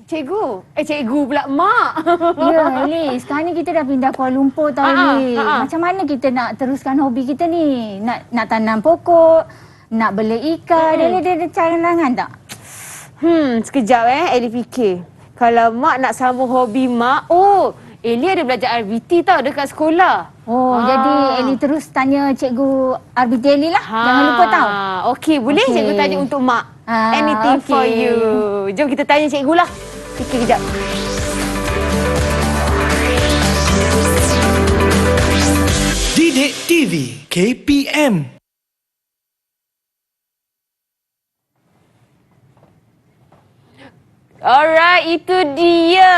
Cikgu. Cikgu pula, Mak. Ya, Eli. Sekarang ni kita dah pindah Kuala Lumpur tau, Eli. Macam mana kita nak teruskan hobi kita ni? Nak tanam pokok, nak bela ikan. Eli ada cadangan tak? Sekejap Eli fikir. Kalau Mak nak sambung hobi Mak, Eli ada belajar RBT tau dekat sekolah. Jadi Eli terus tanya cikgu RBT Eli lah. Jangan lupa tau. Okey, boleh cikgu tanya untuk Mak. Anything for you. Jom kita tanya cikgu lah. Fikir kejap. Didik TV KPM. Alright, itu dia.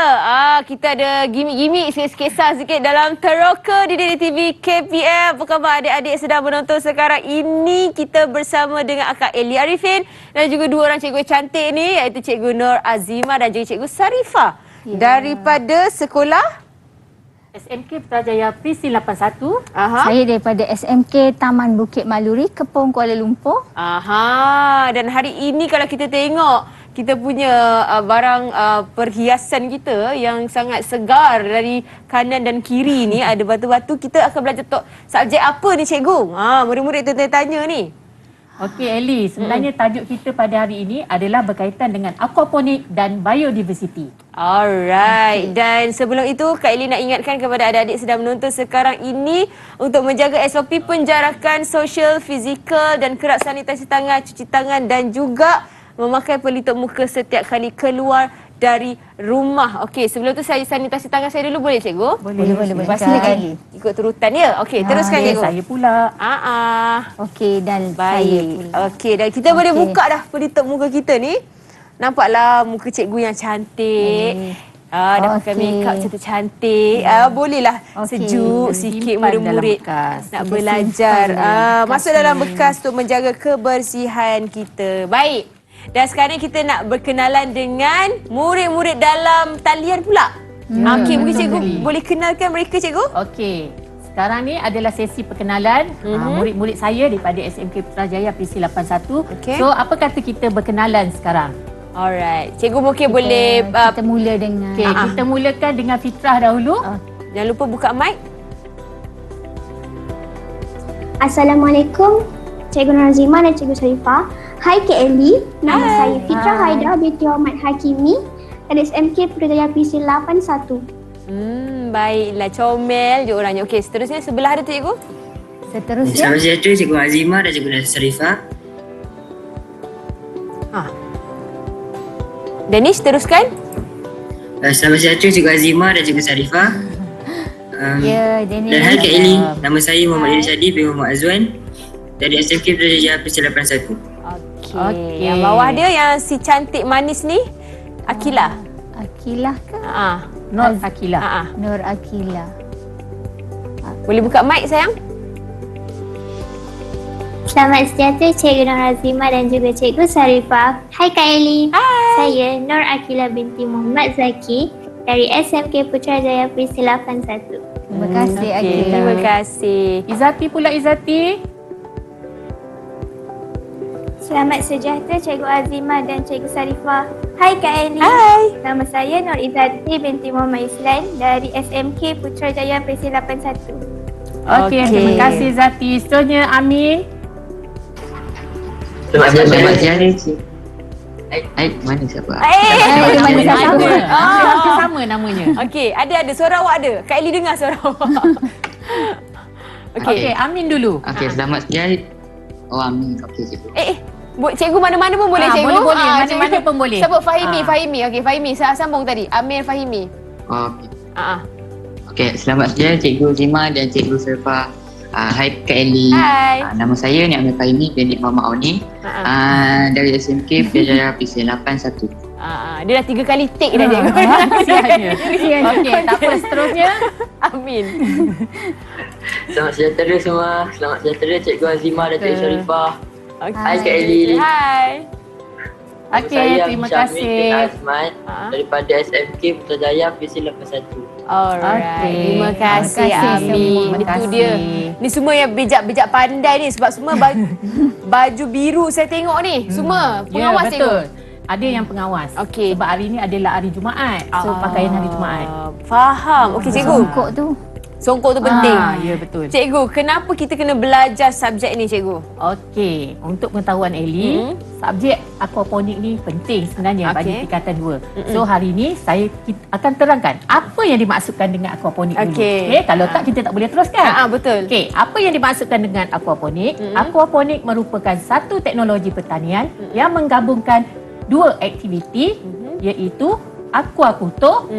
Kita ada gimmick-gimmick kisah sikit dalam Teroka Didik TV KPM. Apa khabar adik-adik sedang menonton sekarang ini? Kita bersama dengan Akak Eli Arifin dan juga dua orang cikgu cantik ni, iaitu Cikgu Nur Azimah dan juga Cikgu Sarifah. Daripada sekolah SMK Putrajaya Prisi 81. Saya daripada SMK Taman Bukit Maluri, Kepong, Kuala Lumpur. Dan hari ini kalau kita tengok, kita punya barang perhiasan kita yang sangat segar dari kanan dan kiri ni, ada batu-batu. Kita akan belajar subjek apa ni cikgu? Murid-murid tanya ni. Okey Eli, sebenarnya tajuk kita pada hari ini adalah berkaitan dengan aquaponik dan biodiversity. Alright. Dan sebelum itu, Kak Eli nak ingatkan kepada adik-adik sedang menonton sekarang ini untuk menjaga SOP penjarakan sosial, fizikal dan kerap sanitasi tangan, cuci tangan dan juga memakai pelitup muka setiap kali keluar dari rumah. Okey, sebelum tu saya sanitasi tangan saya dulu, boleh cikgu? Boleh. Silakan. Ikut turutan ya. Okey, teruskan cikgu. Saya pula. Okey, dan Baik. saya pula. Okey, dan kita boleh buka dah pelitup muka kita ni. Nampaklah muka cikgu yang cantik. Dah pakai makeup cantik-cantik. Bolehlah sejuk sikit murid-murid nak belajar. Masuk dalam bekas untuk menjaga kebersihan kita. Baik. Dan sekarang kita nak berkenalan dengan murid-murid dalam talian pula. Okey, mungkin cikgu boleh kenalkan mereka cikgu? Okey. Sekarang ni adalah sesi perkenalan murid-murid saya daripada SMK Putrajaya Prisi 81. So, apa kata kita berkenalan sekarang? Alright. Cikgu mungkin boleh kita mula dengan kita mulakan dengan Fitrah dahulu. Jangan lupa buka mic. Assalamualaikum, Cikgu Nur Azimah dan Cikgu Sarifah. Hai Kak Eli, nama saya Fitrah Haida binti Muhammad Hakimi dari SMK Putrajaya Prisi 81. Baiklah, comel je orangnya. Okey, seterusnya sebelah ada tu cikgu. seterusnya. Selamat sejahtera Cikgu Azimah dan Cikgu Sarifah. Danish, teruskan. Selamat sejahtera Cikgu Azimah dan Cikgu Sarifah. Danish. Dan hai Kak Eli, nama saya Muhammad Irsyadi bin Muhammad Azwan dari SMK Putrajaya Prisi 81. Okey. Yang bawah dia yang si cantik manis ni, Akilah. Akilah ke? Nur Akilah. Nur Akilah. Boleh buka mic sayang? Selamat sejahtera Cikgu Nur Azimah dan juga Cikgu Sarifah. Hai Kak Eli. Hai. Saya Nur Akilah binti Muhammad Zaki dari SMK Putrajaya Prisi 81. Terima kasih Akilah. Terima kasih. Izati pula Izati. Selamat sejahtera Cikgu Azimah dan Cikgu Sarifah. Hai Kak Eli. Hai. Nama saya Nur Izati binti Muhammad Islan dari SMK Putrajaya Prisi 81. Okey, terima kasih Izati. Seterusnya Amin. Selamat sejahtera Cikgu. Mana siapa? Mana siapa? Hampir sama namanya. Okey, ada suara awak ada. Kak Eli dengar suara awak. Okey, Amin dulu. Okey, selamat sejahtera. Amin. Okey cikgu. Cikgu mana-mana pun boleh cikgu. Boleh, mana-mana pun boleh. Sebut Fahimi. Okey, Fahimi. Saya sambung tadi. Amir Fahimi. Okey. Okey, selamat sejahtera Cikgu Azimah dan Cikgu Sarifah. Hai Kak Eli. Hai. Nama saya ni Amir Fahimi bin Muhammad Auni. Dari SMK Putrajaya Prisi 81. Dia dah 3 kali take dah cikgu. Okey, tak apa, seterusnya Amin. Selamat sejahtera semua. Selamat sejahtera Cikgu Azimah dan Cikgu Sarifah. Hai Kak Eli. Hai. Okey, terima kasih. Azman daripada SMK Putrajaya Prisi 81. Alright. Terima kasih Amin. Terima Itu kasih. dia. Ni semua yang bijak-bijak pandai ni sebab semua baju biru saya tengok ni. Semua pengawas cikgu. ada yang pengawas. Okey. Sebab hari ni adalah hari Jumaat. So pakaian hari Jumaat. Faham. Okey cikgu. Songkok tu. Songkok tu penting. Ya betul. Cikgu, kenapa kita kena belajar subjek ni cikgu? Okey, untuk pengetahuan Ellie, subjek aquaponik ni penting sebenarnya pada tingkatan 2. So hari ni saya akan terangkan apa yang dimaksudkan dengan aquaponik dulu. Okey, kalau tak kita tak boleh teruskan. Betul. Okey, apa yang dimaksudkan dengan aquaponik? Aquaponik merupakan satu teknologi pertanian yang menggabungkan dua aktiviti iaitu aquaculture,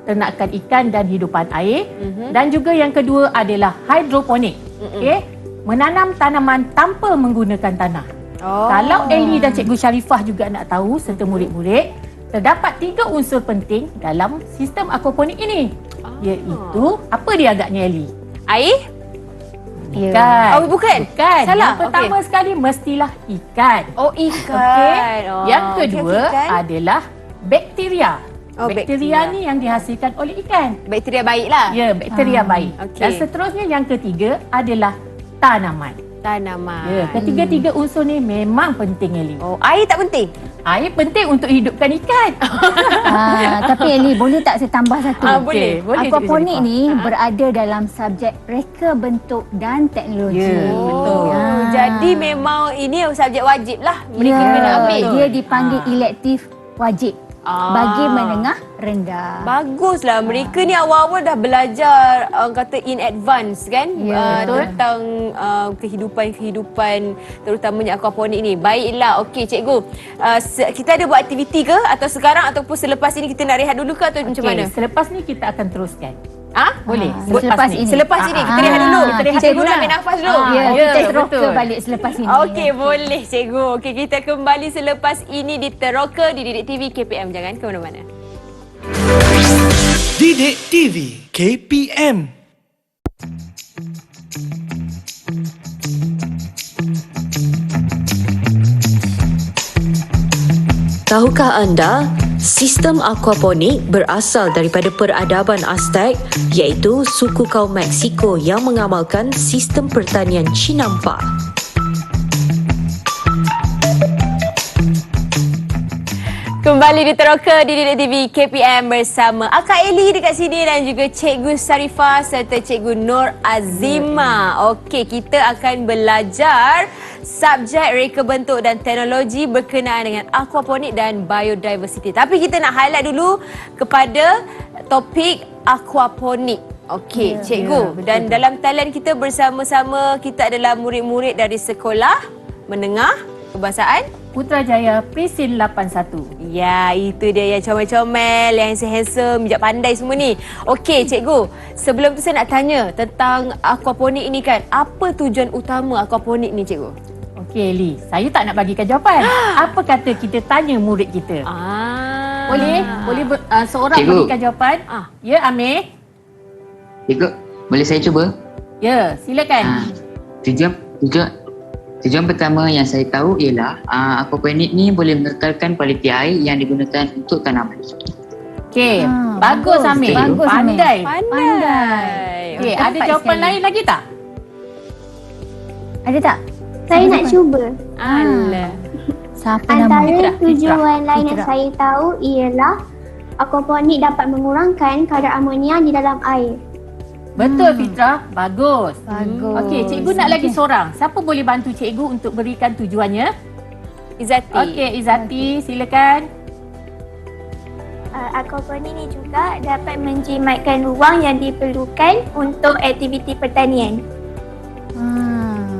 ternakan ikan dan hidupan air, dan juga yang kedua adalah hidroponik. Okey, menanam tanaman tanpa menggunakan tanah. Kalau Ellie dan Cikgu Sharifah juga nak tahu serta murid-murid, terdapat 3 unsur penting dalam sistem aquaponik ini. Iaitu apa dia agaknya Ellie? Air? Bukan. Bukan. Salah. Yang pertama sekali mestilah ikan. Ikan. Okey. Yang kedua adalah bakteria. Bakteria ni yang dihasilkan oleh ikan. Bakteria baiklah. Ya, bakteria baik. Okey. Dan seterusnya yang ketiga adalah tanaman. Ya, ketiga-tiga unsur ni memang penting Ellie. Air tak penting? Air penting untuk hidupkan ikan. Tapi Ellie, boleh tak saya tambah satu? Boleh. Aquaponik ni berada dalam subjek reka bentuk dan teknologi. Ya, betul. Jadi memang ini subjek wajib lah. Mereka kena ambil. Dia dipanggil elektif wajib bagi menengah rendah. Baguslah. Mereka ni awal-awal dah belajar kata in advance kan, tentang kehidupan terutamanya aquaponik ni. Baiklah. Okey cikgu, kita ada buat aktiviti ke atau sekarang ataupun selepas ini kita nak rehat dulu ke atau macam mana? Selepas ni kita akan teruskan. Boleh. Selepas ini kita rehat dulu. Cikgu nak ambil nafas dulu. Kita teroka balik selepas ini. Okey, boleh cikgu. Okey, kita kembali selepas ini di Teroka di Didik TV KPM. Jangan ke mana-mana. Didik TV KPM. Tahukah anda, sistem aquaponik berasal daripada peradaban Aztec, iaitu suku kaum Meksiko yang mengamalkan sistem pertanian Chinampa. Kembali di Teroka di Didik TV KPM bersama Akak Ellie dekat sini dan juga Cikgu Sharifah serta Cikgu Nur Azima. Okey, kita akan belajar subjek reka bentuk dan teknologi berkenaan dengan aquaponik dan biodiversity. Tapi kita nak highlight dulu kepada topik aquaponik. Okey, cikgu. Dan dalam talian kita bersama-sama kita adalah murid-murid dari sekolah menengah kebahasaan Putrajaya Prisil 81. Ya, itu dia yang comel-comel, yang handsome, bijak pandai semua ni. Okey, cikgu. Sebelum tu saya nak tanya tentang aquaponik ini kan. Apa tujuan utama aquaponik ni, cikgu? Okey, Ellie. Saya tak nak bagikan jawapan. Apa kata kita tanya murid kita? Boleh? Seorang Cikgu. berikan jawapan? Ya, Amir? Cikgu, boleh saya cuba? Ya, silakan. Tujuan pertama yang saya tahu ialah aquaponik ni boleh mengekalkan kualiti air yang digunakan untuk tanaman. Okey, bagus Amir. Bagus, Amir. Pandai. Okey, ada Tepat jawapan sekali. lain lagi tak? Ada tak? Saya nak cuba. Alah. Siapa nama? Antara tujuan lain yang Fitra. saya tahu ialah aquaponik dapat mengurangkan kadar amonia di dalam air. Betul Fitra, bagus. Bagus. Okey, cikgu nak lagi seorang. Siapa boleh bantu cikgu untuk berikan tujuannya? Izzati. Okey, Izzati, silakan. Aquaponik ni juga dapat menjimatkan ruang yang diperlukan untuk aktiviti pertanian.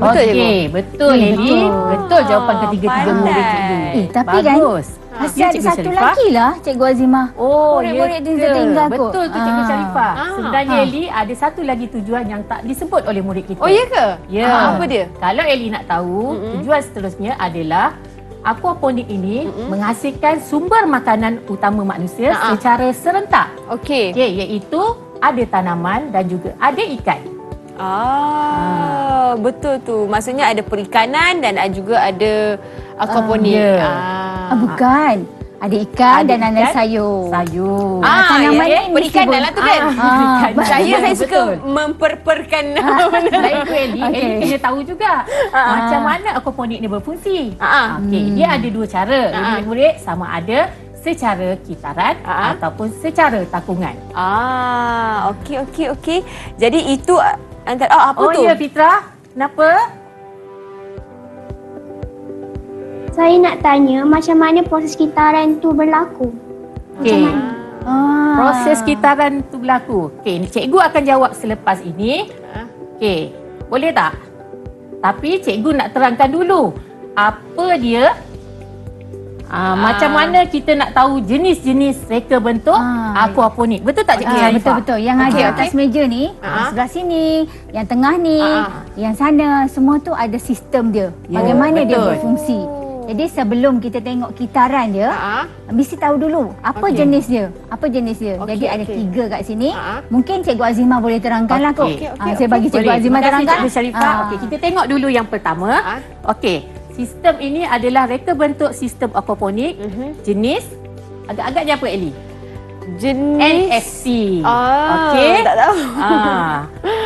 Betul, Okey, betul Ellie. Betul jawapan ketiga-tiga pandai. murid cikgu. Tapi kan, bagus. Masih ada satu lagi lah Cikgu Azimah. ya Murid-murid tu ke? tertinggal kot. Betul tu Cikgu Sharifah. Ah. Sebenarnya Ellie ada satu lagi tujuan yang tak disebut oleh murid kita. Oh, ya ke? Ya. Apa dia? Kalau Ellie nak tahu, tujuan seterusnya adalah aquaponik ini menghasilkan sumber makanan utama manusia secara serentak. Okey. Okey, iaitu ada tanaman dan juga ada ikan. Betul tu. Maksudnya ada perikanan dan juga ada aquaponik. Ya. Bukan. Ada ikan Ada dan ada ikan, sayur. Sayur. tanaman ya, ni perikan mesti dalam tu kan. Saya suka Betul. memperperkan. Selain tu Ellie, Okey. Ellie kena tahu juga macam mana aquaponik ni berfungsi. Okey, dia ada dua cara. Murid-murid sama ada secara kitaran ataupun secara takungan. Okey. Jadi itu antara apa tu? Ya Fitra, kenapa? Saya nak tanya macam mana proses kitaran tu berlaku? Okey. Proses kitaran tu berlaku. Okey, cikgu akan jawab selepas ini. Okey, boleh tak? Tapi cikgu nak terangkan dulu apa dia. Macam mana kita nak tahu jenis-jenis reka bentuk aquaponik. Betul tak cikgu Sharifah? Betul. Yang ada atas meja ni, sebelah sini, yang tengah ni, yang sana, semua tu ada sistem dia. Bagaimana dia betul. berfungsi. Jadi sebelum kita tengok kitaran dia, mesti tahu dulu apa jenis dia. Jadi ada 3 kat sini. Mungkin Cikgu Azimah boleh terangkanlah kot. Saya bagi Cikgu Azimah terangkan. Cikgu Sharifah. Okey, kita tengok dulu yang pertama. Okey, sistem ini adalah reka bentuk sistem aquaponik jenis agak-agak dia apa Ellie? Jenis NFC. Okey. Tak tahu.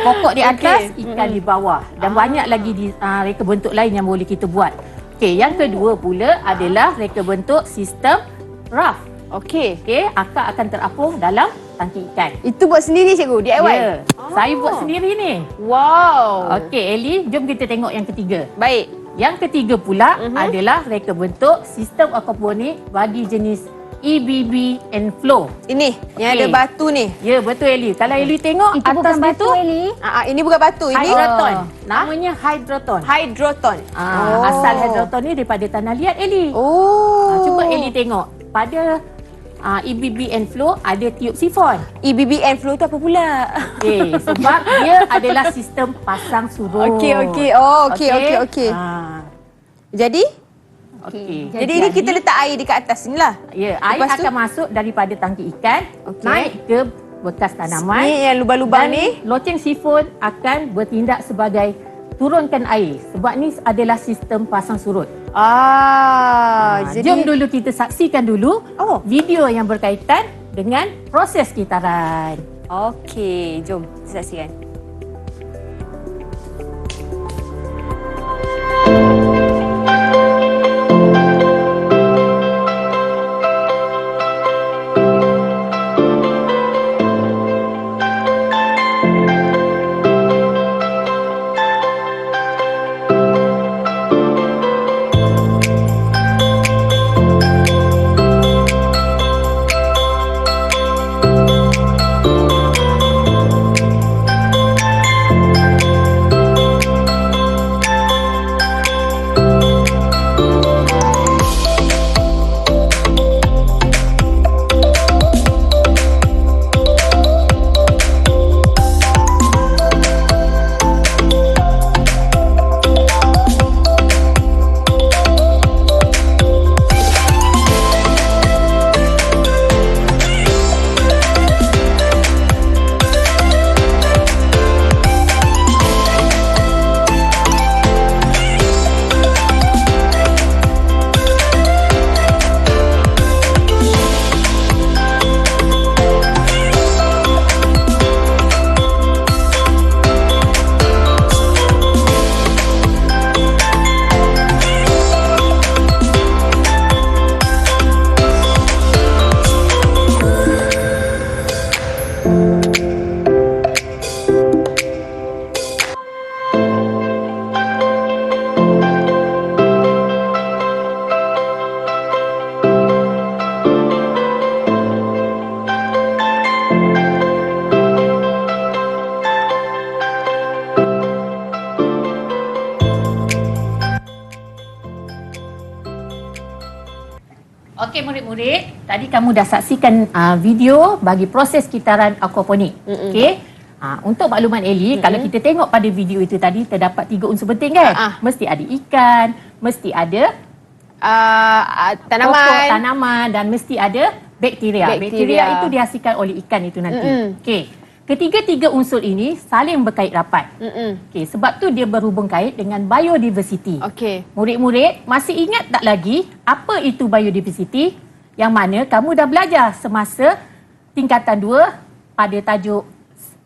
Pokok di atas, ikan di bawah dan banyak lagi reka bentuk lain yang boleh kita buat. Okey, yang kedua pula adalah reka bentuk sistem raft. Okey, akar akan terapung dalam tangki ikan. Itu buat sendiri cikgu, DIY? Ya, saya buat sendiri ni. Wow. Okey, Ellie, jom kita tengok yang ketiga. Baik. Yang ketiga pula adalah reka bentuk sistem aquaponik bagi jenis EBB and flow. Ini yang ada batu ni. Ya, betul Ellie. Kalau Ellie tengok Itu atas bukan dia batu, tu Ellie. Ini bukan batu, ini hydroton. Namanya hydroton. hydroton. Asal hydroton ni daripada tanah liat Ellie. Cuba Ellie tengok. Pada EBB and flow ada tiup sifon. EBB and flow tu apa pula? Okey, sebab dia adalah sistem pasang surut. Okey. Okey. Jadi Okey. ini kita letak air dekat atas ni lah. Ya, air Lepas tu? akan masuk daripada tangki ikan naik ke bekas tanaman. Ni yang lubang-lubang dan ni. loceng sifon akan bertindak sebagai turunkan air. Sebab ni adalah sistem pasang surut. Jadi Jom dulu kita saksikan dulu video yang berkaitan dengan proses kitaran. okey, jom saksikan. Okey murid-murid, tadi kamu dah saksikan video bagi proses kitaran aquaponik. Okey. Untuk makluman Ellie, kalau kita tengok pada video itu tadi terdapat 3 unsur penting kan? Mesti ada ikan, mesti ada pokok tanaman dan mesti ada bakteria. Bakteria itu dihasilkan oleh ikan itu nanti. Okey. Ketiga-tiga unsur ini saling berkait rapat. Okey, sebab tu dia berhubung kait dengan biodiversity. Okey. Murid-murid masih ingat tak lagi apa itu biodiversity? yang mana kamu dah belajar semasa tingkatan 2 pada tajuk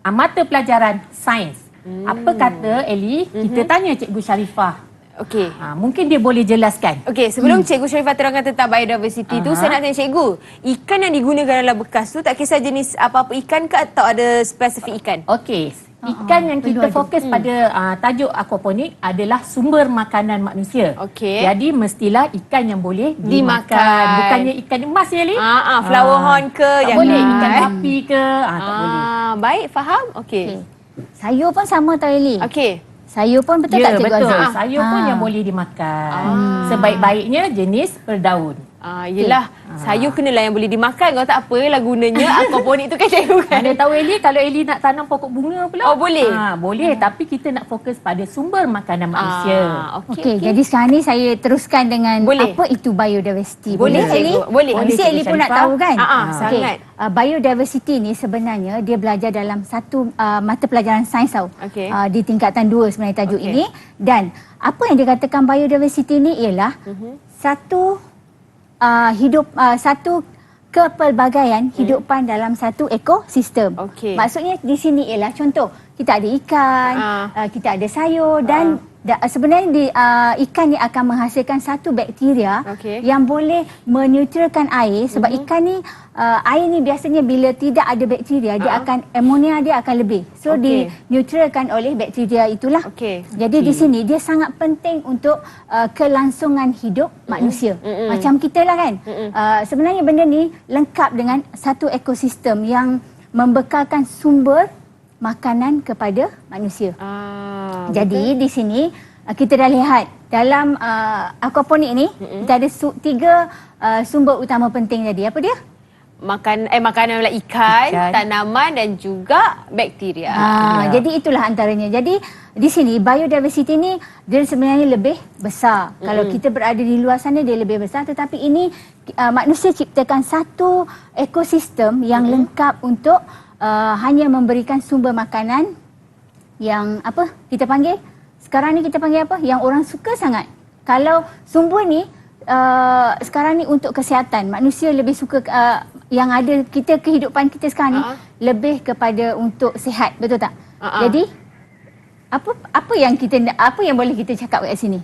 mata pelajaran sains. Apa kata Ellie? Kita tanya Cikgu Sharifah. Okey. Mungkin dia boleh jelaskan. Okey, sebelum Cikgu Sharifah terangkan tentang biodiversity tu, saya nak tanya Cikgu, ikan yang digunakan dalam bekas tu tak kisah jenis apa-apa ikan ke atau ada spesifik ikan? Okey. Ikan yang kita fokus pada tajuk aquaponik adalah sumber makanan manusia. Okey. Jadi mestilah ikan yang boleh dimakan. Bukannya ikan emas ya, Li? Flower horn ke? Tak boleh. Ikan api ke? Tak boleh. Baik, faham? Okey. Sayur pun sama tau Eli. Okey. Sayur pun betul tak Cikgu betul. Azim? Sayur pun yang boleh dimakan. Sebaik-baiknya jenis berdaun. Yelah, sayur kenalah yang boleh dimakan. Kalau tak apalah gunanya aquaponik tu kan Cikgu kan? Anda tahu Eli, kalau Eli nak tanam pokok bunga pula. Oh, boleh? Boleh, tapi kita nak fokus pada sumber makanan manusia. Okey, jadi sekarang ni saya teruskan dengan apa itu biodiversity. Boleh, Eli? Boleh. Mesti Eli pun nak tahu kan? Sangat. Biodiversity ni sebenarnya dia belajar dalam satu mata pelajaran sains tau. Okey. Di tingkatan 2 sebenarnya tajuk ini. Dan apa yang dikatakan biodiversity ni ialah satu satu kepelbagaian hidupan dalam satu ekosistem. Okey. Maksudnya di sini ialah contoh kita ada ikan, kita ada sayur dan sebenarnya ikan ni akan menghasilkan satu bakteria yang boleh menetralkan air sebab ikan ni air ni biasanya bila tidak ada bakteria dia akan amonia dia akan lebih. So dinetralkan oleh bakteria itulah. Jadi di sini dia sangat penting untuk kelangsungan hidup manusia. Macam kita lah kan. Sebenarnya benda ni lengkap dengan satu ekosistem yang membekalkan sumber makanan kepada manusia. Jadi di sini kita dah lihat dalam aquaponik ni kita ada 3 sumber utama penting tadi. Apa dia? Makanan adalah ikan, tanaman dan juga bakteria. Jadi itulah antaranya. Jadi di sini biodiversity ni dia sebenarnya lebih besar. Kalau kita berada di luar sana dia lebih besar, tetapi ini manusia ciptakan satu ekosistem yang lengkap untuk hanya memberikan sumber makanan yang apa kita panggil sekarang ni kita panggil apa yang orang suka sangat. Kalau sumber ni sekarang ni untuk kesihatan, manusia lebih suka yang ada kehidupan kita sekarang ni lebih kepada untuk sihat, betul tak? Jadi apa yang boleh kita cakap kat sini?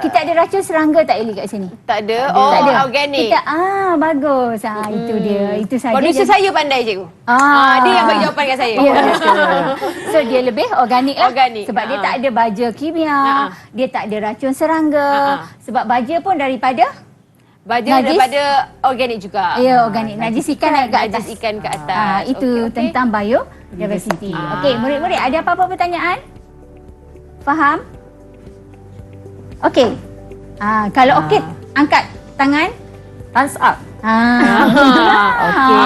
Kita ada racun serangga tak Eli kat sini? Tak ada. Tak ada. Organik. Kita bagus. Itu dia. Itu saja. Producer saya pandai Cikgu. Dia yang bagi jawapan kat saya. Ya, so dia lebih organik lah. Organik. Sebab dia tak ada baja kimia, dia tak ada racun serangga. Sebab baja pun daripada daripada organik juga. Ya, organik. Najis ikan naik ke atas. Najis ikan ke atas. Itu tentang biodiversity. Okey, murid-murid ada apa-apa pertanyaan? Faham? Okey. Kalau okey, angkat tangan. Thumbs up. Okey.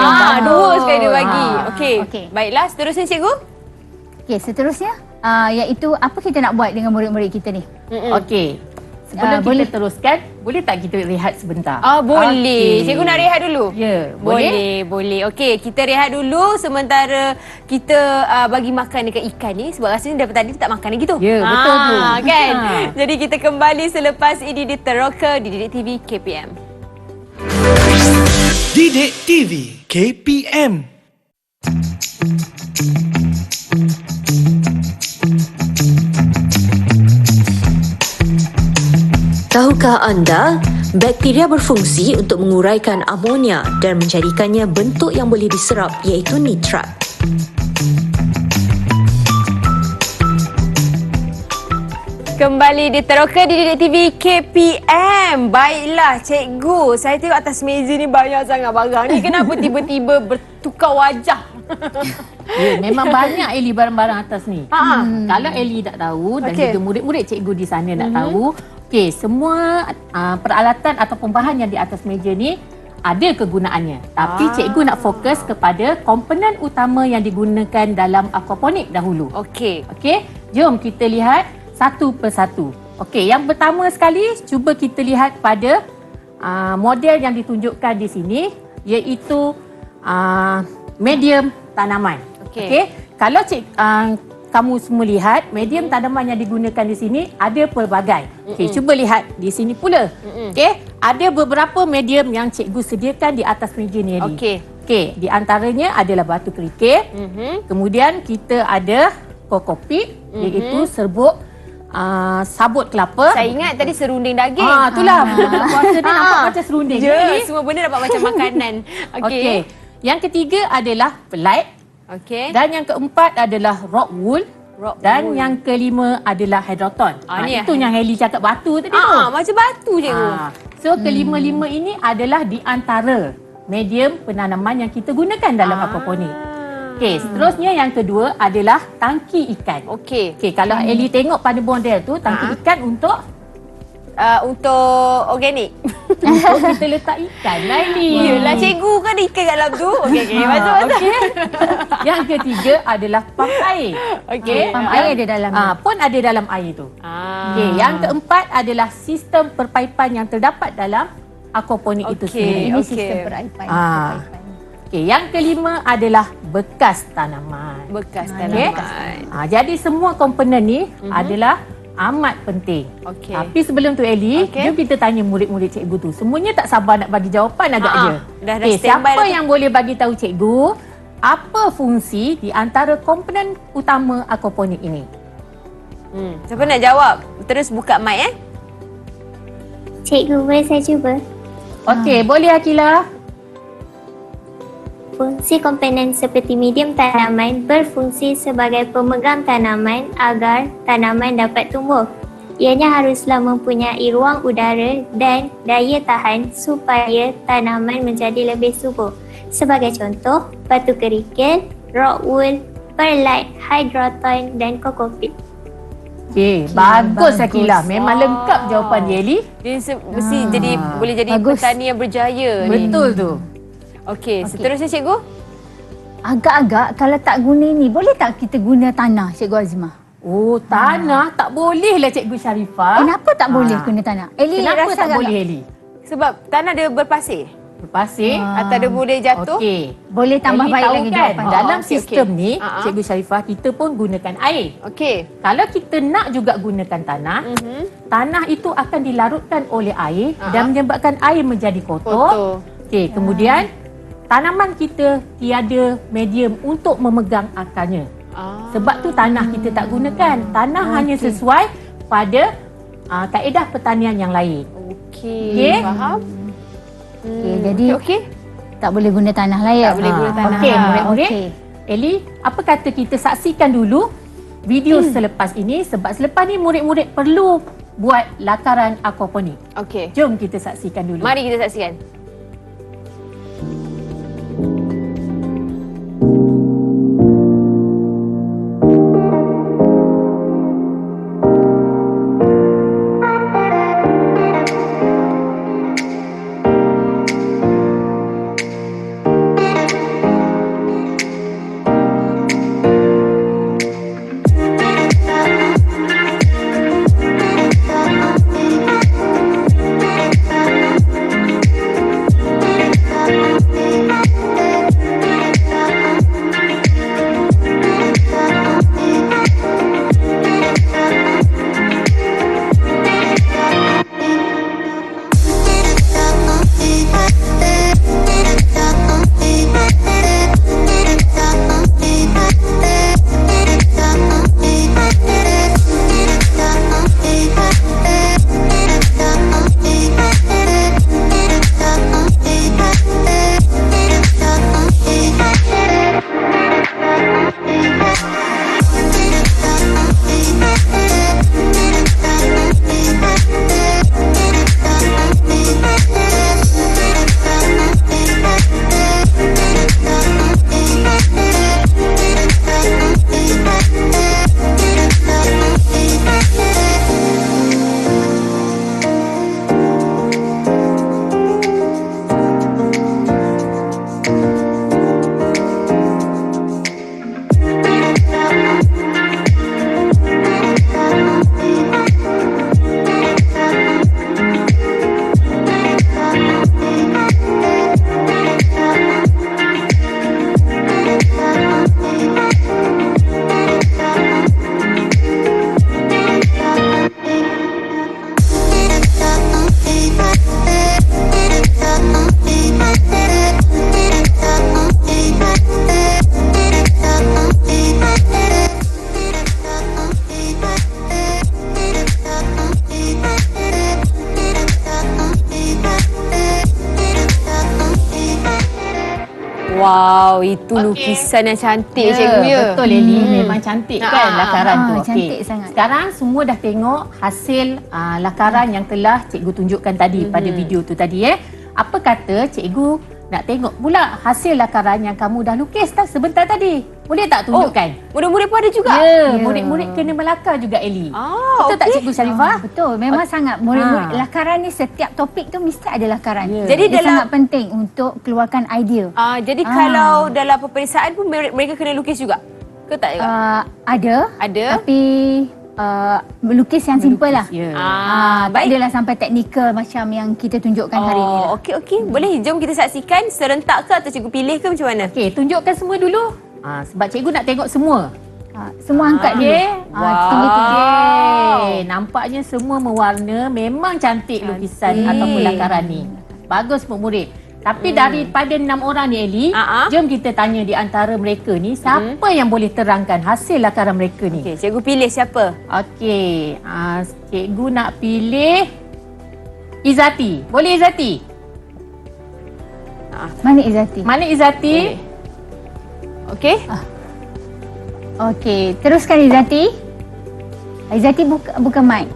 Dua sekali dia bagi. Okey. Baiklah, seterusnya Cikgu. Okey, seterusnya iaitu apa kita nak buat dengan murid-murid kita ni? Okey. Sebelum kita teruskan, boleh tak kita rehat sebentar? Boleh. Cikgu nak rehat dulu? Ya, boleh. Okey, kita rehat dulu sementara kita bagi makan dekat ikan ni sebab rasanya daripada tadi tak makan lagi tu. Ya, betul tu. Kan? Jadi kita kembali selepas ini di Teroka di Didik TV KPM. Didik TV KPM. Tahukah anda, bakteria berfungsi untuk menguraikan amonia dan menjadikannya bentuk yang boleh diserap iaitu nitrat. Kembali di Teroka di Didik TV KPM. Baiklah Cikgu, saya tengok atas meja ni banyak sangat barang ni. Kenapa tiba-tiba bertukar wajah? Ya, memang banyak Eli barang-barang atas ni. Kalau Eli tak tahu dan juga murid-murid cikgu di sana nak tahu, okey, semua peralatan ataupun bahan yang di atas meja ni ada kegunaannya. Tapi cikgu nak fokus kepada komponen utama yang digunakan dalam aquaponik dahulu. Okey, jom kita lihat satu persatu. Okey, yang pertama sekali cuba kita lihat pada model yang ditunjukkan di sini iaitu medium tanaman. Okey, kalau kamu semua lihat medium tanaman yang digunakan di sini ada pelbagai. Okey, cuba lihat di sini pula. Okey, ada beberapa medium yang cikgu sediakan di atas meja ni. Okey. Okey, di antaranya adalah batu kerikil. Kemudian kita ada kokopit, iaitu serbuk sabut kelapa. Saya ingat tadi serunding daging. Itulah. Puasa ni nampak macam serunding. Semua benda dapat macam makanan. Okey. Yang ketiga adalah pelat. Okey. Dan yang keempat adalah rock wool. Dan yang kelima adalah hydroton. Itu yang Heli cakap batu tadi tu. Macam batu cikgu. So kelima-lima ini adalah di antara medium penanaman yang kita gunakan dalam aquaponik. Okey, seterusnya yang kedua adalah tangki ikan. Okey. Kalau Eli tengok pada model tu, tangki ikan untuk organik. untuk kita letak ikan lah Eli. Yelah cikgu kan ada ikan kat dalam tu. Okey, betul. Okey. Yang ketiga adalah pam air. Okey. Pam air ada dalam. Pun ada dalam air tu. Okey, yang keempat adalah sistem perpaipan yang terdapat dalam aquaponik itu sendiri. Ini sistem peraipan. Okey, yang kelima adalah bekas tanaman. Bekas tanaman. Jadi semua komponen ni adalah amat penting. Okey. Tapi sebelum tu Eli, jom kita tanya murid-murid cikgu tu. Semuanya tak sabar nak bagi jawapan agaknya. Dah Okey, standby siapa dah yang boleh bagi tahu cikgu apa fungsi di antara komponen utama aquaponik ini? Siapa nak jawab? Terus buka mic Cikgu, boleh saya cuba? Okey, boleh Akila. Fungsi komponen seperti medium tanaman berfungsi sebagai pemegang tanaman agar tanaman dapat tumbuh. Ianya haruslah mempunyai ruang udara dan daya tahan supaya tanaman menjadi lebih subur. Sebagai contoh, batu kerikil, rock wool, perlite, hydroton dan kokopit. Okey, bagus Akila. Memang lengkap jawapan dia Eli. Dia mesti jadi boleh jadi petani yang berjaya ni. Betul tu. Okey, seterusnya cikgu. Agak-agak kalau tak guna ini, boleh tak kita guna tanah, Cikgu Azimah? Oh, tanah tak boleh lah Cikgu Sharifah. Kenapa tak boleh guna tanah? Eli Kenapa rasa tak agak- boleh Eli? Sebab tanah dia berpasir. Berpasir. Atau dia boleh jatuh. Okey. Boleh tambah Eli baik tahu lagi kan, jawapan. dalam okey, sistem okey. ni, Cikgu Sharifah, kita pun gunakan air. Okey. Kalau kita nak juga gunakan tanah, tanah itu akan dilarutkan oleh air dan menyebabkan air menjadi kotor. Okey, kemudian tanaman kita tiada medium untuk memegang akarnya. Sebab tu tanah kita tak gunakan. Tanah hanya sesuai pada kaedah pertanian yang lain. Okey. Faham? Okey, jadi Okey. tak boleh guna tanah lah ya? Tak boleh guna tanah. Okey, murid-murid. Okey. Eli, apa kata kita saksikan dulu video selepas ini, sebab selepas ni murid-murid perlu buat lakaran aquaponik. Okey. Jom kita saksikan dulu. Mari kita saksikan. Wow, itu lukisan yang cantik cikgu ya. Betul Eli, memang cantik kan lakaran tu. Cantik sangat. Sekarang semua dah tengok hasil lakaran yang telah cikgu tunjukkan tadi pada video tu tadi Apa kata cikgu nak tengok pula hasil lakaran yang kamu dah lukis dah sebentar tadi. Boleh tak tunjukkan? Murid-murid pun ada juga? Ya, murid-murid kena melakar juga Eli. Betul tak Cikgu Sharifah? Betul, memang sangat. Murid-murid lakaran ni setiap topik tu mesti ada lakaran. Jadi dia sangat penting untuk keluarkan idea. Jadi kalau dalam peperiksaan pun mereka kena lukis juga? Ke tak juga? Ada. Tapi melukis yang simple lah. Tak adalah sampai teknikal macam yang kita tunjukkan hari ni lah. Okey. Boleh jom kita saksikan serentak ke atau cikgu pilih ke macam mana? Okey, tunjukkan semua dulu. Sebab cikgu nak tengok semua. Semua angkat dulu. Tinggi-tinggi. Nampaknya semua mewarna. Memang cantik lukisan ataupun lakaran ni. Bagus murid. Tapi daripada 6 orang ni Eli, jom kita tanya di antara mereka ni siapa yang boleh terangkan hasil lakaran mereka ni. Okey, cikgu pilih siapa? Okey, cikgu nak pilih Izati. Boleh Izati? Mana Izati? Okey. Okey, teruskan Izati. Izati buka mic.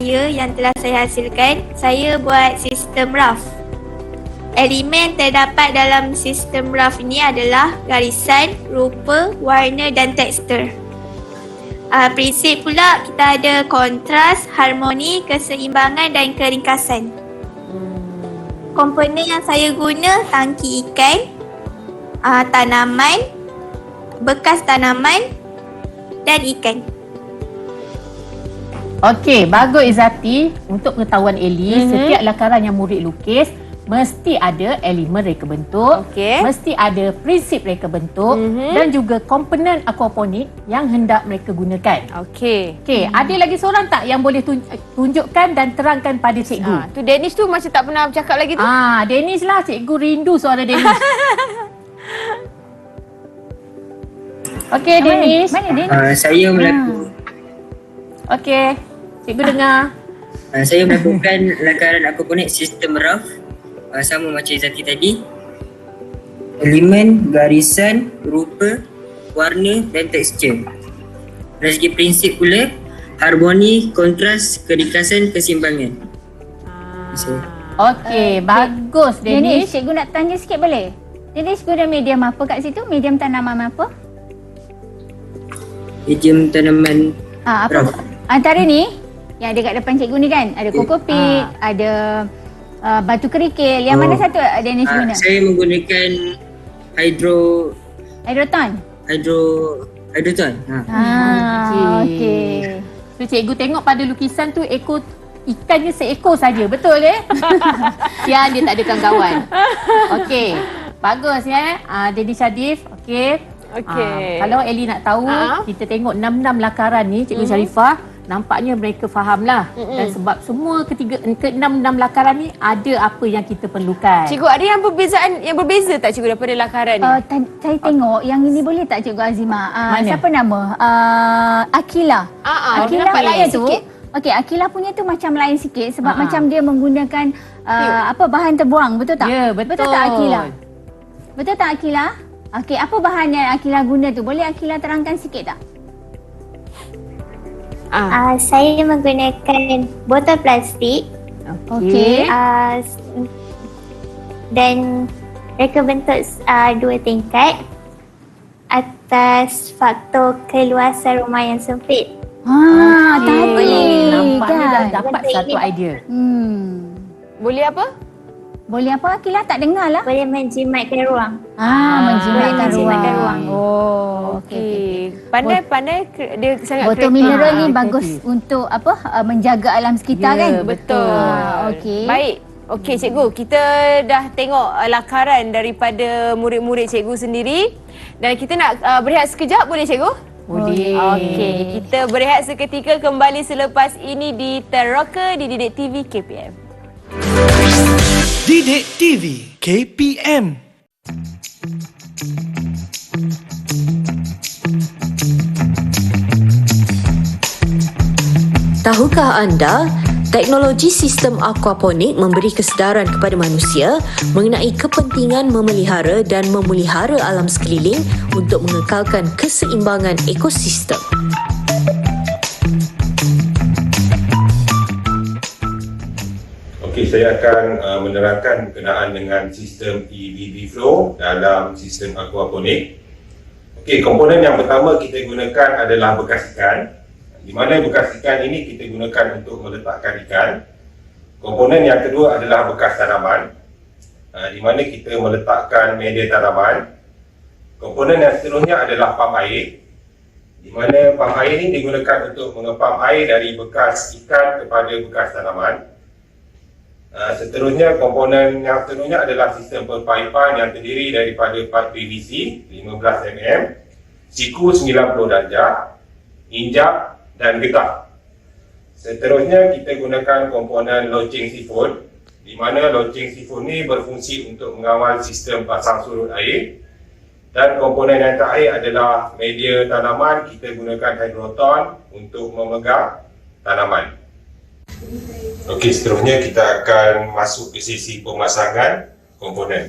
Yang telah saya hasilkan, saya buat sistem RAF. Elemen terdapat dalam sistem RAF ini adalah garisan, rupa, warna dan tekstur. Prinsip pula kita ada kontras, harmoni, keseimbangan dan keringkasan. Komponen yang saya guna tangki ikan, tanaman, bekas tanaman dan ikan. Okey, bagus Izati. Untuk pengetahuan Eli, setiap lakaran yang murid lukis mesti ada elemen reka bentuk, mesti ada prinsip reka bentuk dan juga komponen aquaponik yang hendak mereka gunakan. Okey, ada lagi seorang tak yang boleh tunjukkan dan terangkan pada cikgu? Tu Dennis tu macam tak pernah bercakap lagi tu. Dennis lah, cikgu rindu suara Dennis. Okey, Dennis. Mana Dennis? Saya melakukan Okey, cikgu dengar. Saya melakukan lakaran aquaponik sistem RAF, sama macam Izati tadi. Elemen, garisan, rupa, warna dan tekstur. Dari segi prinsip pula, harmoni, kontras, keringkasan, keseimbangan. Okey, bagus Dennis. Cikgu nak tanya sikit boleh? Dennis guna medium apa kat situ? Medium tanaman apa? Medium tanaman RAF. Antara ni yang ada kat depan cikgu ni kan, ada kokopit, ada batu kerikil. Yang mana satu Dennis guna? Saya menggunakan hidroton. Okey. So cikgu tengok pada lukisan tu ekor ikannya seekor saja, betul Sian dia tak ada kawan-kawan. Okey. Bagus Dennis Syadif. Okey. Kalau Eli nak tahu, kita tengok 6 lakaran ni Cikgu Sharifah, nampaknya mereka fahamlah. Dan sebab semua ke-6 lakaran ni ada apa yang kita perlukan. Cikgu, ada yang perbezaan yang berbeza tak cikgu daripada lakaran ni? Saya tengok yang ini boleh tak Cikgu Azima? Siapa nama? Akila. Akila punya tu. Okey, Akila punya tu macam lain sikit sebab macam dia menggunakan bahan terbuang, betul tak? Ya, betul. Betul tak Akila? Betul tak Akila? Okey, apa bahan yang Akila guna tu? Boleh Akila terangkan sikit tak? Saya menggunakan botol plastik. Okey. Dan reka bentuk 2 tingkat atas faktor keluasan rumah yang sempit. Tadi nampaknya dah kan? dapat satu idea. Boleh apa? Boleh apa Akila? Tak dengar lah. Boleh menjimatkan ruang. Menjimatkan ruang. Okey. Pandai dia sangat botol mineral ni bagus untuk menjaga alam sekitar kan? Betul. Okey. Baik. Okey cikgu, kita dah tengok lakaran daripada murid-murid cikgu sendiri dan kita nak berehat sekejap, boleh cikgu? Boleh. Okey, kita berehat seketika, kembali selepas ini di Teroka di Didik TV KPM. Didik TV KPM. Tahukah anda, Teknologi sistem aquaponik memberi kesedaran kepada manusia mengenai kepentingan memelihara dan memulihara alam sekeliling untuk mengekalkan keseimbangan ekosistem. Okey, saya akan menerangkan berkenaan dengan sistem EBB flow dalam sistem aquaponik. Okey, komponen yang pertama kita gunakan adalah bekas ikan. Di mana bekas ikan ini kita gunakan untuk meletakkan ikan. Komponen yang kedua adalah bekas tanaman, di mana kita meletakkan media tanaman. Komponen yang seterusnya adalah pam air, di mana pam air ini digunakan untuk mengepam air dari bekas ikan kepada bekas tanaman. Seterusnya, komponen yang seterusnya adalah sistem perpaipan yang terdiri daripada pipe PVC 15 mm, siku 90 darjah, injak dan getah. Seterusnya kita gunakan komponen launching sifon, di mana launching sifon ini berfungsi untuk mengawal sistem pasang surut air. Dan komponen yang terakhir adalah media tanaman, kita gunakan hydroton untuk memegang tanaman. Okey, seterusnya kita akan masuk ke sesi pemasangan komponen.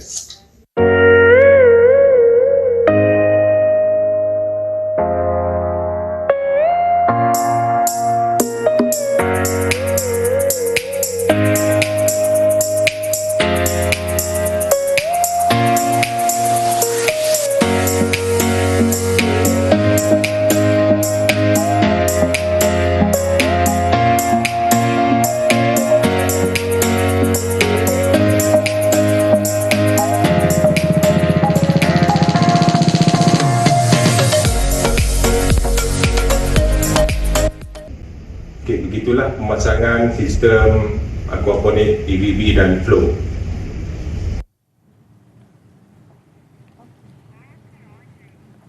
Begitulah pemasangan sistem aquaponik EBB dan flow.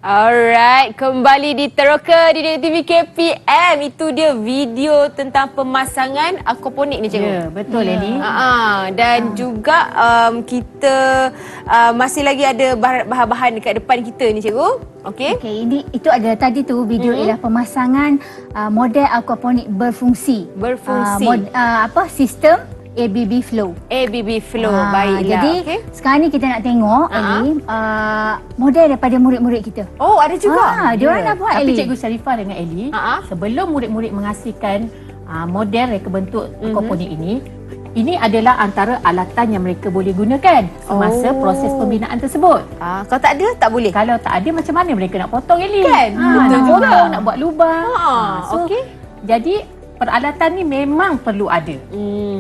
Alright, kembali di Teroka di TV KPM. Itu dia video tentang pemasangan aquaponik ni, cikgu. Ya, betul Eli. Dan juga kita masih lagi ada bahan-bahan dekat depan kita ni, cikgu. Okey. Okey, itu ada tadi tu video ialah pemasangan model aquaponik berfungsi. Sistem ABB flow. ABB flow, baiklah. Jadi sekarang ni kita nak tengok Eli, model daripada murid-murid kita. Oh, ada juga. Diorang dah buat, Tapi Eli. Cikgu Sharifah dengan Eli, sebelum murid-murid menghasilkan model reka bentuk aquaponik ini adalah antara alatan yang mereka boleh gunakan semasa proses pembinaan tersebut. Kalau tak ada, tak boleh. Kalau tak ada, macam mana mereka nak potong, Eli? Kan? Nak potong, nak buat lubang. Jadi peralatan ni memang perlu ada.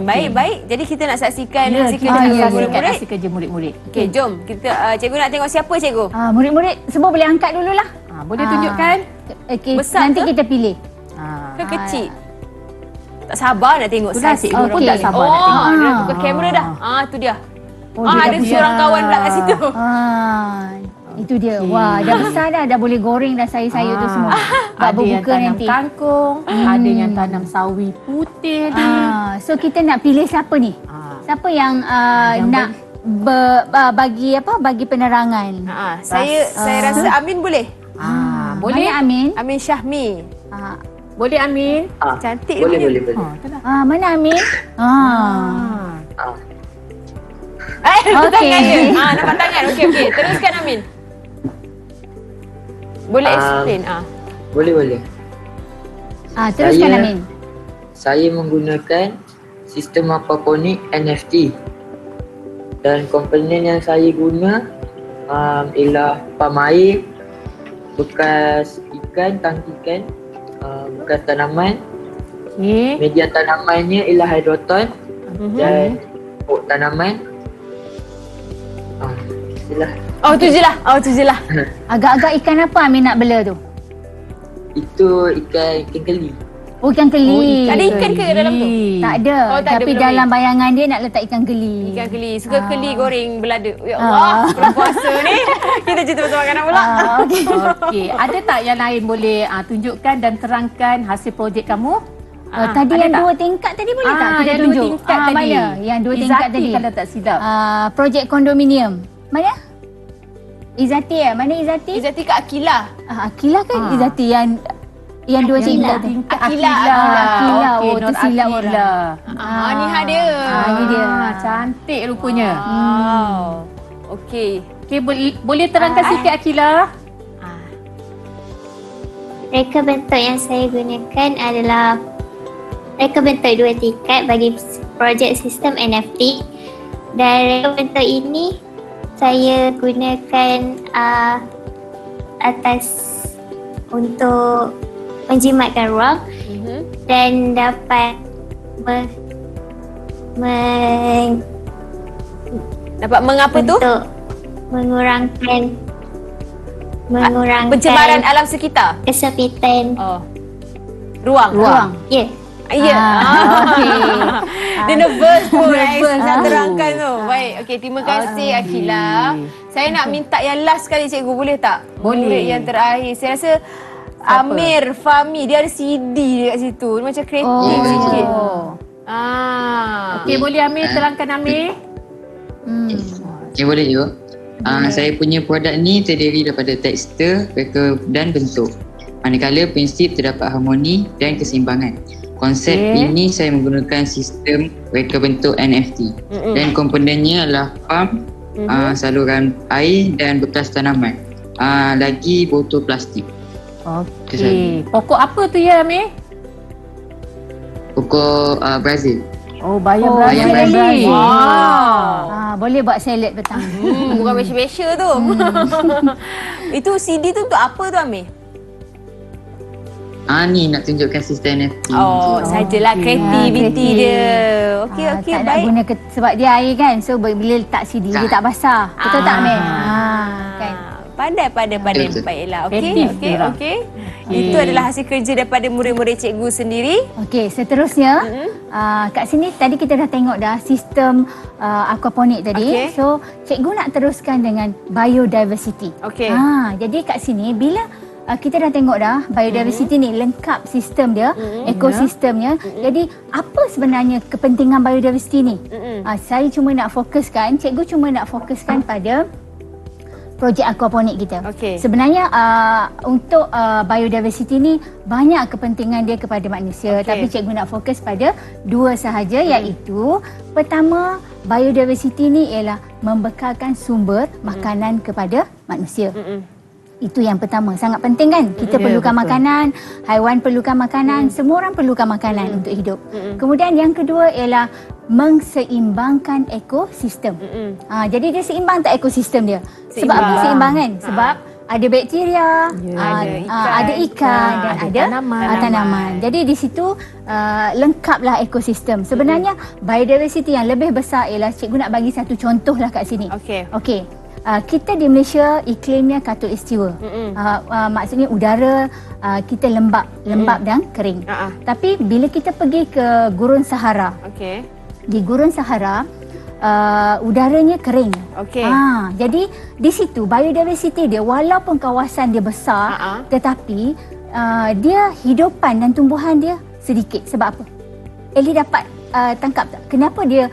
Baik. Jadi kita nak saksikan hasil kerja murid-murid. Okey, jom. Kita cikgu nak tengok siapa, cikgu? Murid-murid semua boleh angkat dululah. Boleh tunjukkan? Okey, Besar nanti ke? kita pilih. Ke kecil? Tak sabar nak tengok Itulah saiz cikgu pun tak sabar nak tengok. Dia buka kamera dah. Tu dia. Dia ada dah seorang kawan pula kat situ. Itu dia. Wah, dah besar dah boleh goreng dah sayur-sayur tu semua. Ada yang berbuka tanam nanti. kangkung, ada yang tanam sawi putih ni. So kita nak pilih siapa ni? Siapa yang nak bagi penerangan? Saya rasa Amin boleh. Boleh? Mana Amin? Amin Syahmi. Boleh Amin? Cantik Boleh, dia. boleh. Mana Amin? Nampak tangan dia. Nampak tangan. Okey. Teruskan Amin. Boleh explain? Boleh. Teruskan Amin. Saya menggunakan sistem aquaponik NFT. Dan komponen yang saya guna ialah pam air, bekas ikan, tangki ikan, bekas tanaman. Media tanamannya ialah hydroton dan pokok tanaman. Itulah. Tu je lah. Agak-agak ikan apa Amin nak bela tu? Itu ikan keli. Ikan keli. Ada ikan ke dalam tu? Tak ada. Tak ada, Tapi belum dalam bayangan dia nak letak ikan keli. Ikan keli. Suka keli goreng belada. Ya Allah, bulan puasa ni. Kita cerita pasal makanan pula. Okey. Ada tak yang lain boleh tunjukkan dan terangkan hasil projek kamu? Tadi yang tak? 2 tingkat tadi boleh tak kita yang tunjuk? 2 tingkat tadi. Mana? Yang 2 tingkat Izzati tadi. kalau tak silap. Projek kondominium. Mana? Izzati Mana Izzati? Izzati kat Akilah. Akilah kan Izzati yang Yang dua tingkat. Akila. Akila. Oh, Nur tersilap Akila. Ni dia. Ni dia. Cantik rupanya. Wow. Okey. Okey, boleh terangkan sikit Akila? Reka bentuk yang saya gunakan adalah reka bentuk 2 tingkat bagi projek sistem NFT. Dan reka bentuk ini saya gunakan atas untuk menjimatkan ruang dan dapat Dapat mengapa tu? untuk mengurangkan Pencemaran alam sekitar. kesempitan Ruang. ya. Ya. Okey. Dia nervous pun nak terangkan tu. Baik. Okey, terima kasih Akila. Saya nak minta yang last sekali cikgu, boleh tak? Boleh. Murid yang terakhir. Saya rasa Amir, Fahmi, dia ada CD dekat situ. Dia macam kreatif sikit. Okey, boleh Amir terangkan Amir? Okay, boleh juga. Saya punya produk ni terdiri daripada tekstur, reka dan bentuk. Manakala prinsip terdapat harmoni dan keseimbangan. Konsep ini saya menggunakan sistem reka bentuk NFT dan komponennya adalah pump, saluran air dan bekas tanaman. Lagi botol plastik. Okey. Pokok apa tu ya Amir? Pokok Brazil. Oh, bayam Bayam Brazil. Brazil. Wow. Boleh buat salad petang. Bukan special tu. Itu CD tu untuk apa tu Amir? Ni nak tunjukkan sistem NFT. Sajalah kreativiti dia. Okey, Tak nak baik. guna sebab dia air kan. So bila letak CD dia tak basah. Betul tak Amir? Kan. Pandai. Betul. Baiklah. Kreatif Okey. dia. Okey. Itu adalah hasil kerja daripada murid-murid cikgu sendiri. Okey, seterusnya kat sini tadi kita dah tengok dah sistem aquaponik tadi. Okey. So, cikgu nak teruskan dengan biodiversity. Okey. Jadi kat sini bila kita dah tengok dah biodiversity ni lengkap sistem dia, ekosistemnya. Jadi apa sebenarnya kepentingan biodiversity ni? Saya cuma nak fokuskan, cikgu cuma nak fokuskan pada projek aquaponik kita. Okey. Sebenarnya untuk biodiversity ni banyak kepentingan dia kepada manusia, tapi cikgu nak fokus pada 2 sahaja iaitu pertama, biodiversity ni ialah membekalkan sumber makanan kepada manusia. Itu yang pertama, sangat penting kan? Kita perlukan makanan, haiwan perlukan makanan, semua orang perlukan makanan untuk hidup. Kemudian yang kedua ialah mengseimbangkan ekosistem. Jadi dia seimbang tak ekosistem dia? Sebab apa seimbang kan? Sebab ada bakteria, ada ikan dan ada tanaman. Jadi di situ lengkaplah ekosistem. Sebenarnya biodiversity yang lebih besar ialah cikgu nak bagi satu contoh lah kat sini. Okey. Kita di Malaysia iklimnya khatulistiwa. Maksudnya udara kita lembap dan kering. Tapi bila kita pergi ke Gurun Sahara, di Gurun Sahara udaranya kering. Jadi di situ biodiversity dia walaupun kawasan dia besar, tetapi dia hidupan dan tumbuhan dia sedikit. Sebab apa? Eli dapat tangkap tak? Kenapa dia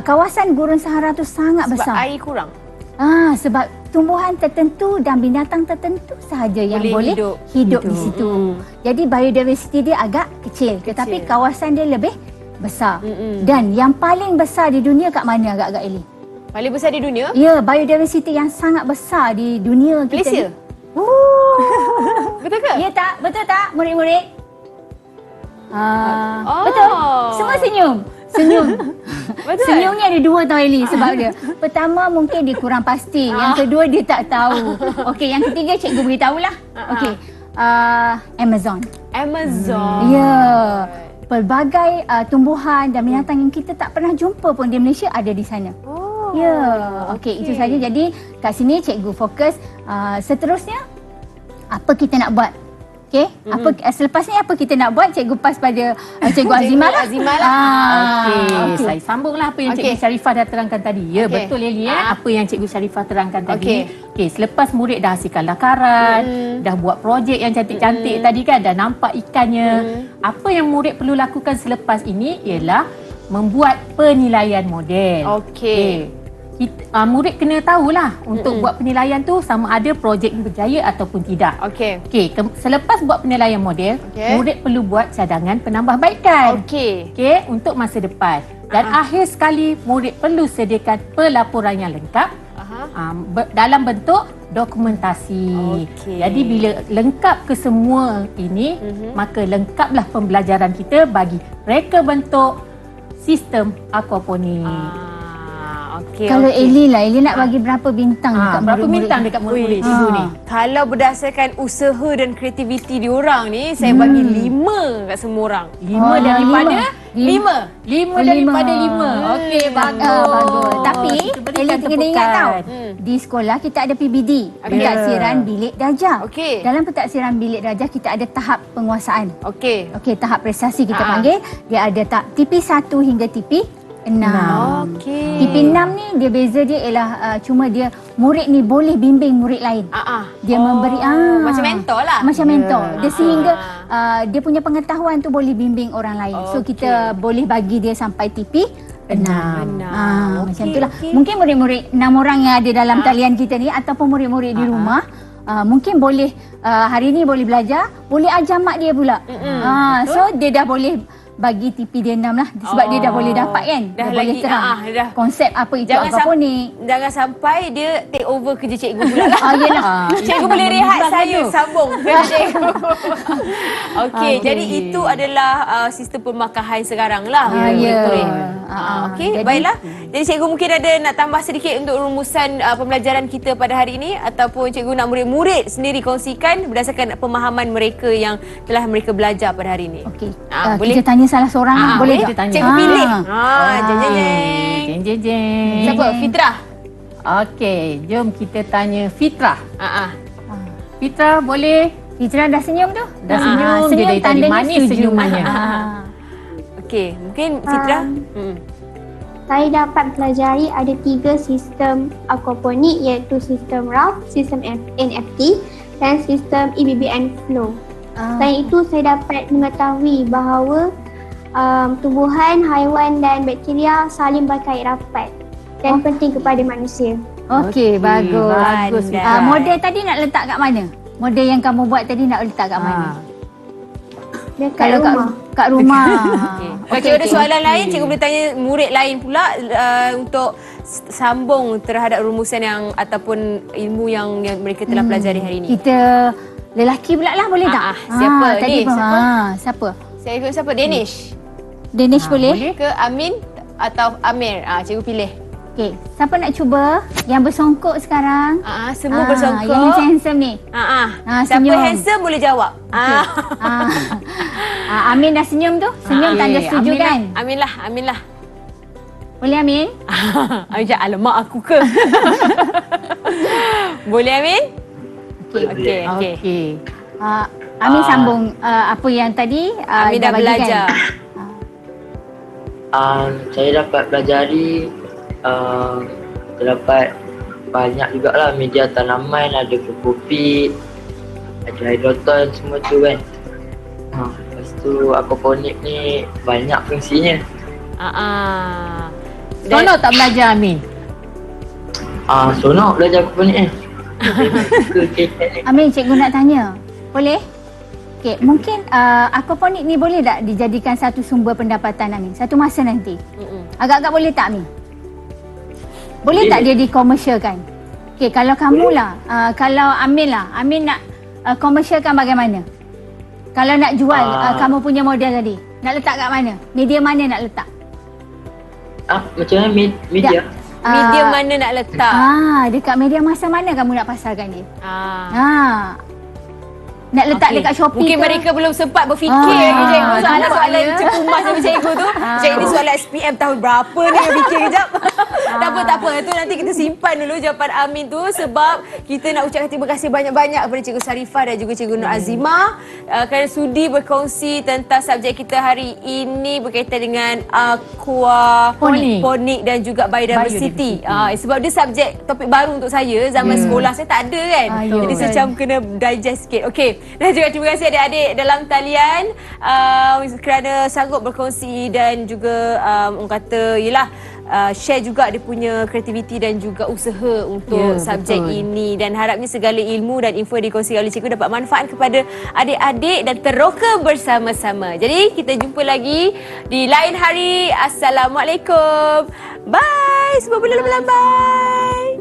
kawasan Gurun Sahara tu sangat besar? Sebab air kurang. Sebab tumbuhan tertentu dan binatang tertentu sahaja yang boleh hidup di situ. Jadi biodiversity dia agak kecil, tetapi kawasan dia lebih besar. Dan yang paling besar di dunia kat mana agak-agak Eli? Paling besar di dunia? Ya, biodiversity yang sangat besar di dunia kita. Malaysia? Betul ke? Ya tak? Betul tak murid-murid? Betul. Semua senyum. Betul. Senyum ni ada 2 tau Eli sebab dia. Pertama mungkin dia kurang pasti. Yang kedua dia tak tahu. Okey, yang ketiga cikgu beritahulah. Okey. Amazon. Ya. Pelbagai tumbuhan dan binatang yang kita tak pernah jumpa pun di Malaysia ada di sana. Ya. Okey, itu saja. Jadi kat sini cikgu fokus seterusnya apa kita nak buat. Okey, selepas ni apa kita nak buat? Cikgu pas pada Cikgu Azimah lah. Okey, saya sambunglah apa yang Cikgu Sharifah dah terangkan tadi. Ya, betul Eli apa yang Cikgu Sharifah terangkan tadi. Okey, selepas murid dah hasilkan lakaran, dah buat projek yang cantik-cantik tadi kan, dah nampak ikannya. Apa yang murid perlu lakukan selepas ini ialah membuat penilaian model. Okey. murid kena tahulah untuk buat penilaian tu sama ada projek berjaya ataupun tidak. Okey. Okey, selepas buat penilaian model, murid perlu buat cadangan penambahbaikan. Okey. Okey, untuk masa depan. Dan akhir sekali, murid perlu sediakan pelaporan yang lengkap dalam bentuk dokumentasi. Okey. Jadi bila lengkap kesemua ini, maka lengkaplah pembelajaran kita bagi reka bentuk sistem aquaponik. Okey. Kalau Eli lah, Eli nak bagi berapa bintang dekat berapa murid-murid bintang ni? dekat murid-murid cikgu ni? Kalau berdasarkan usaha dan kreativiti diorang ni, saya bagi 5 kat semua orang. 5 daripada 5. 5 daripada 5. lima. Okey, bagus. Bagus. Tapi Kita berikan Eli kena tepukan. ingat tau. Di sekolah kita ada PBD, Pentaksiran Bilik Darjah. Okey. Dalam Pentaksiran Bilik Darjah kita ada tahap penguasaan. Okey. Okey, tahap prestasi kita panggil. Dia ada tahap TP1 hingga TP6. Okey. TP6 ni dia beza dia ialah cuma dia murid ni boleh bimbing murid lain. Dia memberi macam mentor lah. Macam mentor. Dia sehingga dia punya pengetahuan tu boleh bimbing orang lain. So kita boleh bagi dia sampai TP6. Macam itulah. Mungkin murid-murid 6 orang yang ada dalam talian kita ni ataupun murid-murid di rumah mungkin boleh hari ni boleh belajar, boleh ajar mak dia pula. So dia dah boleh bagi TP dia 6 lah sebab dia dah boleh dapat kan. Dah boleh terang dah. konsep apa itu aquaponik. Jangan sampai dia take over kerja cikgu pula lah. Yelah. Cikgu boleh rehat, saya sambung kerja cikgu. Okey, jadi itu adalah sistem pemakahan sekarang lah. Okey, baiklah. Jadi cikgu mungkin ada nak tambah sedikit untuk rumusan pembelajaran kita pada hari ini ataupun cikgu nak murid-murid sendiri kongsikan berdasarkan pemahaman mereka yang telah mereka belajar pada hari ini. Okey. Boleh Kita tanya salah seorang boleh kita tak? tanya. Cikgu pilih. Jeng jeng jeng. Siapa? Fitrah. Okey, jom kita tanya Fitrah. Fitrah boleh? Fitrah dah senyum tu? Dah senyum dia dari tadi tandanya manis setuju. senyumannya. Okey, mungkin Fitrah. Saya dapat pelajari ada 3 sistem aquaponik iaitu sistem RAF, sistem NFT dan sistem EBBN flow. Selain itu saya dapat mengetahui bahawa tumbuhan, haiwan dan bakteria saling berkait rapat dan penting kepada manusia. Okey, bagus. Pandai. Model tadi nak letak kat mana? Model yang kamu buat tadi nak letak kat mana? Dekat Kalau rumah. kat rumah. Kalau cikgu ada soalan lain, cikgu boleh tanya murid lain pula untuk sambung terhadap rumusan yang ataupun ilmu yang mereka telah pelajari hari ini. Kita lelaki pula lah boleh tak? Siapa tadi ni? Siapa? Saya ikut siapa? Danish. Danish boleh? Ke Amin atau Amir? Cikgu pilih. Okey, siapa nak cuba yang bersongkok sekarang? Semua bersongkok. Yang handsome ni. Siapa senyum. handsome boleh jawab. Amin dah senyum tu? Senyum tanda setuju Amin kan? Lah, Amin lah. Boleh Amin? Alamak aku ke? Boleh Amin? Okey. Amin sambung apa yang tadi Amin dah belajar. Saya dapat pelajari terdapat banyak jugalah media tanaman, ada kokopit, ada hidroton, semua tu kan. Lepas tu aquaponik ni banyak fungsinya. Seronok tak belajar Amin? Seronok belajar aquaponik ni. Amin, cikgu nak tanya. Boleh? Okey, mungkin aquaponik ni boleh tak dijadikan satu sumber pendapatan Amin? Satu masa nanti. Agak-agak boleh tak Amin? Boleh tak dia dikomersialkan? Okey, kalau kamu lah, kalau Amin lah, Amin nak komersialkan bagaimana? Kalau nak jual kamu punya model tadi, nak letak kat mana? Media mana nak letak? Macam mana media? Media mana nak letak? Dekat media masa mana kamu nak pasarkan dia? Nak letak dekat Shopee mungkin ke? mereka belum sempat berfikir lagi cikgu. Soalan cepumas dari cikgu tu. Cikgu ni soalan SPM tahun berapa ni dia fikir kejap. Tak apa. Itu nanti kita simpan dulu jawapan Amin tu sebab kita nak ucapkan terima kasih banyak-banyak kepada Cikgu Sarifah dan juga Cikgu Nur Azimah kerana sudi berkongsi tentang subjek kita hari ini berkaitan dengan aquaponik dan juga biodiversity. Sebab dia subjek topik baru untuk saya. Zaman sekolah saya tak ada kan. Jadi saya macam kena digest sikit. Okey. Dan juga terima kasih adik-adik dalam talian kerana sanggup berkongsi dan juga orang kata yelah share juga dia punya kreativiti dan juga usaha untuk subjek ini, dan harapnya segala ilmu dan info yang dikongsikan oleh cikgu dapat manfaat kepada adik-adik dan teroka bersama-sama. Jadi kita jumpa lagi di lain hari. Assalamualaikum. Bye. Semua boleh lambai.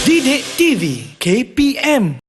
Didik TV KPM